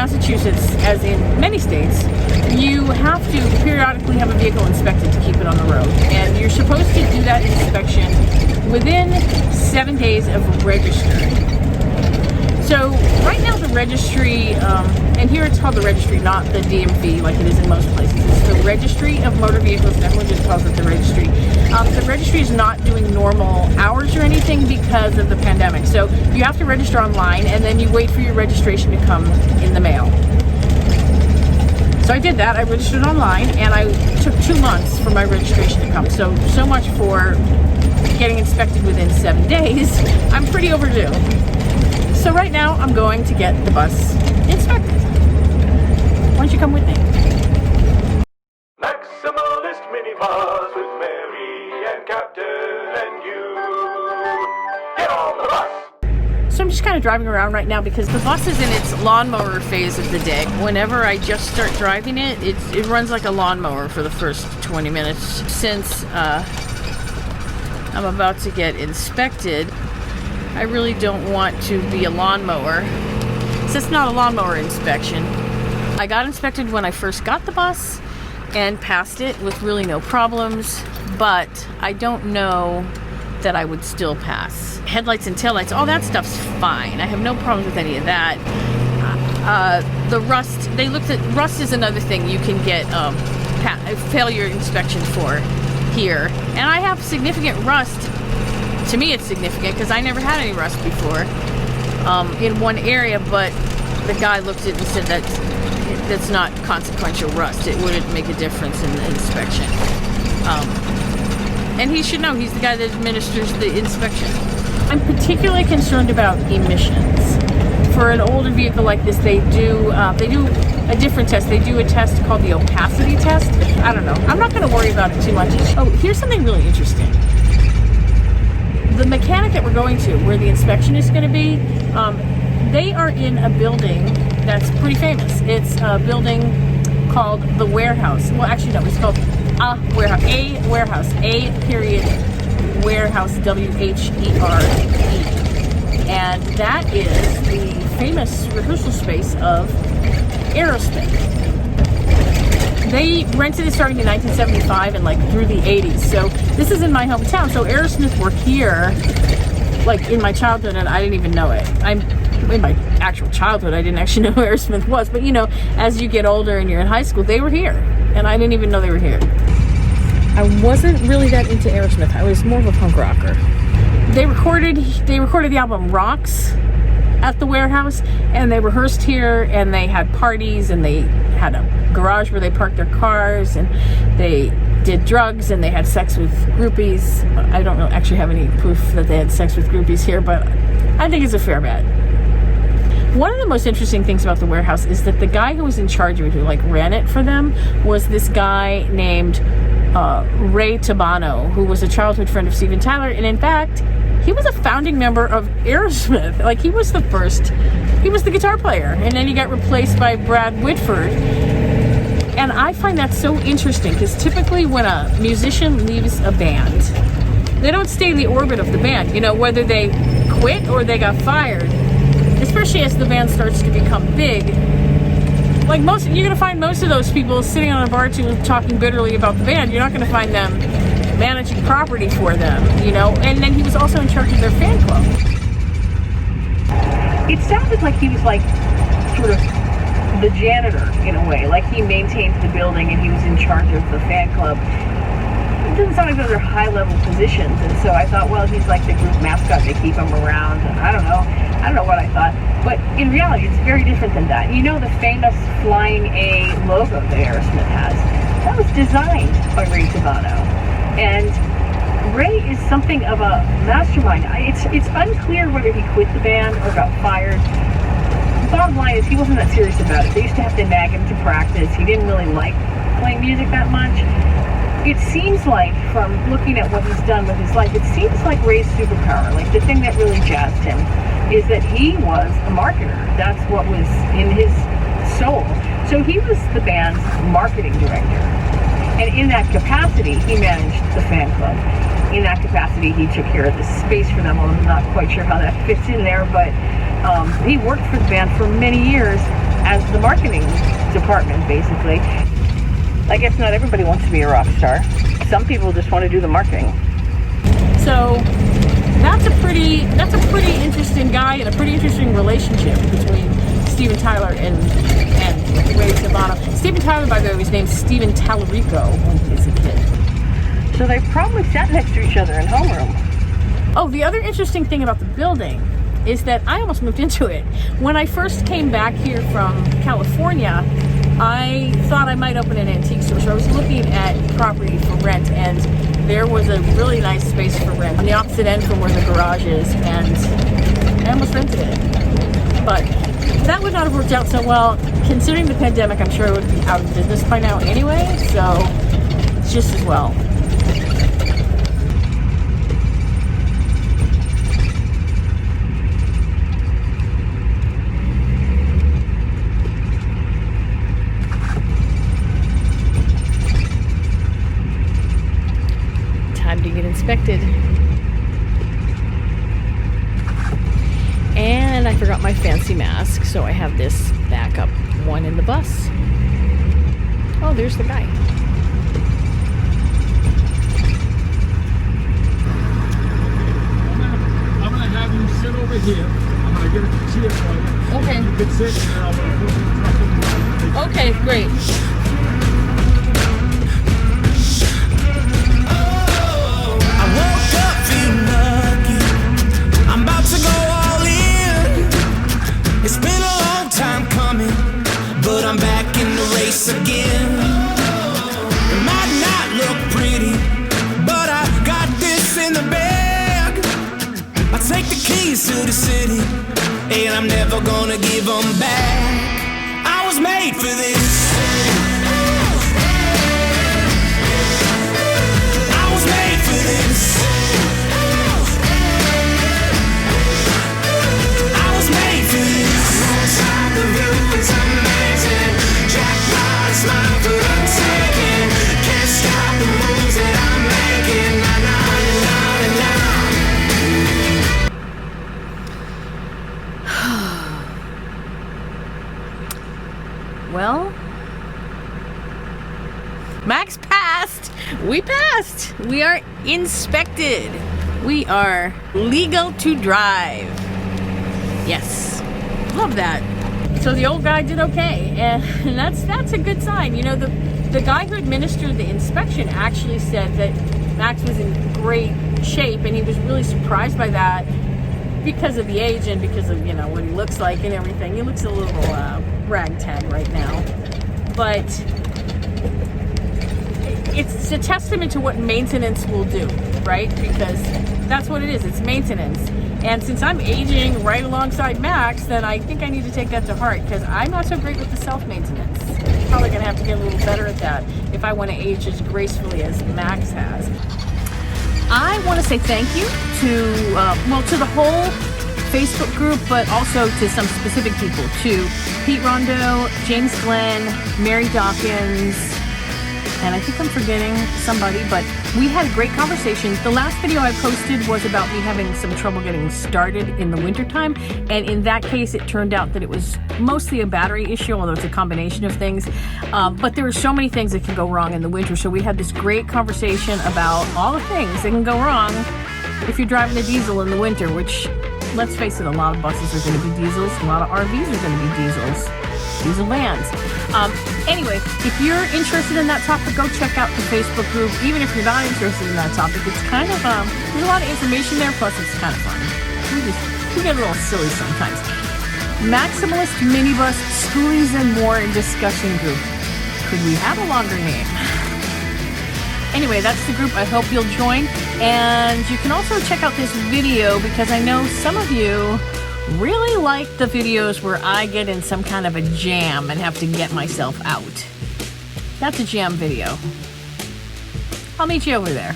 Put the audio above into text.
Massachusetts, as in many states, you have to periodically have a vehicle inspected to keep it on the road. And you're supposed to do that inspection within 7 days of registering. So right now the registry, and here it's called the registry, not the DMV like it is in most places. It's the Registry of Motor Vehicles, and everyone just calls it the registry. The registry is not doing normal hours or anything because of the pandemic. So you have to register online, and then you wait for your registration to come in the mail. So I did that. I registered online, and I took 2 months for my registration to come. So much for getting inspected within 7 days. I'm pretty overdue. So right now, I'm going to get the bus inspected. Why don't you come with me? Maximalist minibus with Mary and Captain and you. Get on the bus! So I'm just kind of driving around right now because the bus is in its lawnmower phase of the day. Whenever I just start driving it, it runs like a lawnmower for the first 20 minutes. Since I'm about to get inspected, I really don't want to be a lawnmower. So it's not a lawnmower inspection. I got inspected when I first got the bus and passed it with really no problems, but I don't know that I would still pass. Headlights and taillights, all that stuff's fine. I have no problems with any of that. The rust, rust is another thing you can get failure inspection for here. And I have significant rust. To me, it's significant because I never had any rust before in one area, but the guy looked at it and said that's not consequential rust. It wouldn't make a difference in the inspection. And he should know. He's the guy that administers the inspection. I'm particularly concerned about emissions. For an older vehicle like this, they do a different test. They do a test called the opacity test. I don't know. I'm not going to worry about it too much. Oh, here's something really interesting. The mechanic that we're going to, where the inspection is going to be, they are in a building that's pretty famous. It's a building called the Warehouse. Well, actually, no, it's called a warehouse. Warehouse, W-H-E-R-E. And that is the famous rehearsal space of Aerosmith. They rented it starting in 1975 and like through the 80s. So this is in my hometown. So Aerosmith were here like in my childhood and I didn't even know it. In my actual childhood, I didn't actually know who Aerosmith was. But you know, as you get older and you're in high school, they were here. And I didn't even know they were here. I wasn't really that into Aerosmith. I was more of a punk rocker. They recorded the album Rocks at the Warehouse, and they rehearsed here, and they had parties, and they had a garage where they parked their cars, and they did drugs, and they had sex with groupies. I don't actually have any proof that they had sex with groupies here, but I think it's a fair bet. One of the most interesting things about the Warehouse is that the guy who was in charge of it, who like ran it for them, was this guy named Ray Tabano, who was a childhood friend of Steven Tyler, and in fact, he was a founding member of Aerosmith. Like, he was the guitar player, and then he got replaced by Brad Whitford. And I find that so interesting, because typically when a musician leaves a band, they don't stay in the orbit of the band, you know, whether they quit or they got fired, especially as the band starts to become big. Like, you're going to find most of those people sitting on a bar stool talking bitterly about the band. You're not going to find them managing property for them, you know. And then he was also in charge of their fan club. It sounded like he was like sort of the janitor in a way, like he maintained the building and he was in charge of the fan club. It doesn't sound like those are high-level positions, and so I thought, well, he's like the group mascot. They keep him around. I don't know what I thought, but in reality, it's very different than that. You know, the famous Flying A logo that Aerosmith has, that was designed by Ray Tabano, and Ray is something of a mastermind. It's unclear whether he quit the band or got fired. The bottom line is he wasn't that serious about it. They used to have to nag him to practice. He didn't really like playing music that much. It seems like, from looking at what he's done with his life, it seems like Ray's superpower, like the thing that really jazzed him, is that he was a marketer. That's what was in his soul. So he was the band's marketing director. And in that capacity, he managed the fan club. In that capacity, he took care of the space for them. I'm not quite sure how that fits in there, but he worked for the band for many years as the marketing department, basically. I guess not everybody wants to be a rock star. Some people just want to do the marketing. So that's a pretty interesting guy and a pretty interesting relationship between Steven Tyler and Ray Savano. Steven Tyler, by the way, was named Steven Tallarico when he was a kid. So they probably sat next to each other in homeroom. Oh, the other interesting thing about the building is that I almost moved into it. When I first came back here from California, I thought I might open an antique store. So I was looking at property for rent, and there was a really nice space for rent on the opposite end from where the garage is, and I almost rented it. But that would not have worked out so well. Considering the pandemic, I'm sure it would be out of business by now anyway, so it's just as well. Time to get inspected. And I forgot my fancy mask, so I have this backup one in the bus. Oh, there's the guy. I'm gonna have you sit over here. I'm gonna get a chair for you. Okay. You can sit, and then I'm gonna put you in the truck. Okay, great. It's been a long time coming, but I'm back in the race again. It might not look pretty, but I got this in the bag. I take the keys to the city, and I'm never gonna give them back. I was made for this. I was made for this. Well, Max passed. We passed. We are inspected. We are legal to drive. Yes, love that. So the old guy did okay, and that's a good sign. You know, the guy who administered the inspection actually said that Max was in great shape, and he was really surprised by that because of the age and because of, you know, what he looks like and everything. He looks a little ragtag right now, but it's a testament to what maintenance will do, right? Because that's what it is. It's maintenance. And since I'm aging right alongside Max, then I think I need to take that to heart, because I'm not so great with the self-maintenance. Probably gonna have to get a little better at that if I want to age as gracefully as Max has. I want to say thank you to the whole Facebook group, but also to some specific people, to Pete Rondo, James Glenn, Mary Dawkins, and I think I'm forgetting somebody, but we had a great conversation. The last video I posted was about me having some trouble getting started in the wintertime, and in that case it turned out that it was mostly a battery issue, although it's a combination of things, but there are so many things that can go wrong in the winter. So we had this great conversation about all the things that can go wrong if you're driving a diesel in the winter, which, let's face it, a lot of buses are going to be diesels, a lot of RVs are going to be diesel vans. Anyway, if you're interested in that topic, go check out the Facebook group. Even if you're not interested in that topic, it's kind of, there's a lot of information there, plus it's kind of fun. We get a little silly sometimes. Maximalist Minibus, Skoolies and More Discussion Group. Could we have a longer name? Anyway, that's the group. I hope you'll join. And you can also check out this video, because I know some of you really like the videos where I get in some kind of a jam and have to get myself out. That's a jam video. I'll meet you over there.